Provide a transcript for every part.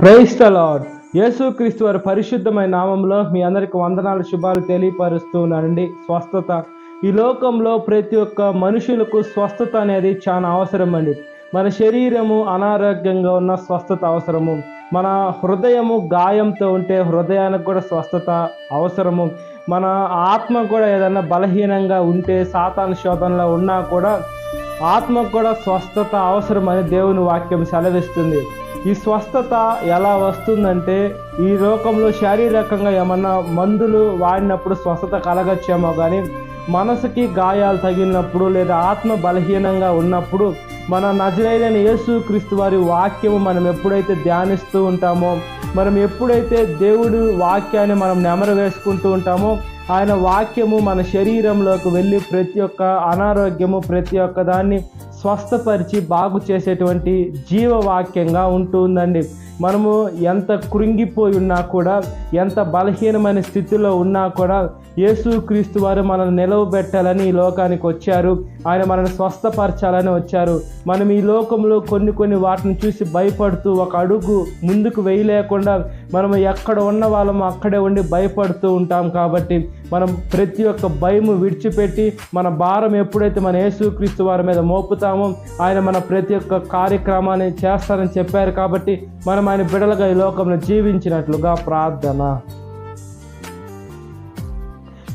Praise the lord. యేసుక్రీస్తు వారి పరిశుద్ధమైన నామంలో మీ అందరికి వందనాలు, శుభాలు తెలియపరుస్తున్నానండి. స్వస్థత ఈ లోకంలో ప్రతి ఒక్క మనుషులకు స్వస్థత అనేది చాలా అవసరం అండి. మన శరీరము అనారోగ్యంగా ఉన్న స్వస్థత అవసరము. మన హృదయము గాయంతో ఉంటే హృదయానికి కూడా స్వస్థత అవసరము. మన ఆత్మ కూడా ఏదైనా బలహీనంగా ఉంటే, సాతాను శోధనలో ఉన్నా కూడా ఆత్మకు కూడా స్వస్థత అవసరమని దేవుని వాక్యం సెలవిస్తుంది. ఈ స్వస్థత ఎలా వస్తుందంటే, ఈ లోకంలో శారీరకంగా ఏమన్నా మందులు వాడినప్పుడు స్వస్థత కలగచ్చేమో కానీ, మనసుకి గాయాలు తగిలినప్పుడు లేదా ఆత్మ బలహీనంగా ఉన్నప్పుడు మన నజరేయుడైన యేసుక్రీస్తు వారి వాక్యము మనం ఎప్పుడైతే ధ్యానిస్తూ ఉంటామో, మనం ఎప్పుడైతే దేవుడు వాక్యాన్ని మనం నెమరు వేసుకుంటూ ఉంటామో, ఆయన వాక్యము మన శరీరంలోకి వెళ్ళి ప్రతి ఒక్క అనారోగ్యము, ప్రతి ఒక్క దాన్ని స్వస్థపరిచి బాగు చేసేటువంటి జీవవాక్యంగా ఉంటుందండి. మనము ఎంత కృంగిపోయి ఉన్నా కూడా, ఎంత బలహీనమైన స్థితిలో ఉన్నా కూడా యేసుక్రీస్తు వారు మనల్ని నిలవబెట్టాలని ఈ లోకానికి వచ్చారు. ఆయన మనల్ని స్వస్థపరచాలని వచ్చారు. మనం ఈ లోకంలో కొన్ని వాటిని చూసి భయపడుతూ ఒక అడుగు ముందుకు వేయలేకుండా మనం ఎక్కడ ఉన్న వాళ్ళము అక్కడే ఉండి భయపడుతూ ఉంటాం. కాబట్టి మనం ప్రతి ఒక్క భయము విడిచిపెట్టి మన భారం ఎప్పుడైతే మన యేసుక్రీస్తు వారి మీద మోపుతామో, ఆయన మన ప్రతి ఒక్క కార్యక్రమాన్ని చేస్తారని చెప్పారు. కాబట్టి మనం ఆయన బిడ్డలుగా ఈ లోకంలో జీవించినట్లుగా ప్రార్థన.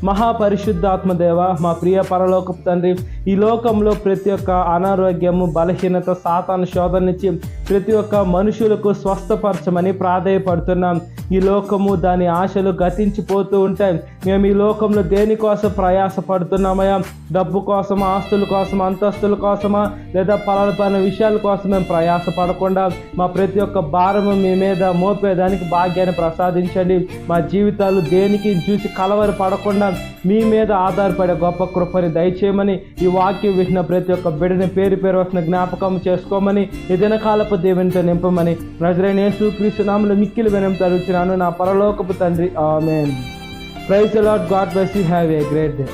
మహాపరిశుద్ధాత్మదేవ, మా ప్రియ పరలోకపు తండ్రి, ఈ లోకంలో ప్రతి ఒక్క అనారోగ్యము, బలహీనత, సాతాను శోధన నుంచి ప్రతి ఒక్క మనుషులకు స్వస్థపరచమని ప్రాధేయపడుతున్నాం. ఈ లోకము దాని ఆశలు గతించిపోతూ ఉంటాయి. మేము ఈ లోకంలో దేనికోసం ప్రయాసపడుతున్నామయ్యా? డబ్బు కోసమా, ఆస్తుల కోసమా, అంతస్తుల కోసమా, లేదా పలాన విషయాల కోసం మేము ప్రయాసపడకుండా మా ప్రతి ఒక్క భారము మీ మీద మోపేదానికి భాగ్యాన్ని ప్రసాదించండి. మా జీవితాలు దేనికి చూసి కలవరి పడకుండా మీ మీద ఆధారపడే గొప్ప కృపని దయచేయమని, ఈ వాక్యం విన్న ప్రతి ఒక్క బిడ్డని పేరు వస్తున్న జ్ఞాపకం చేసుకోమని, ఈ దినకాలపు దేవునితో నింపమని నజరేయుడైన యేసుక్రీస్తు నామములో మిక్కిలి వినయం తరుచున్నాను నా పరలోకపు తండ్రి. ఆమేన్. Praise the Lord. God bless you. Have a great day.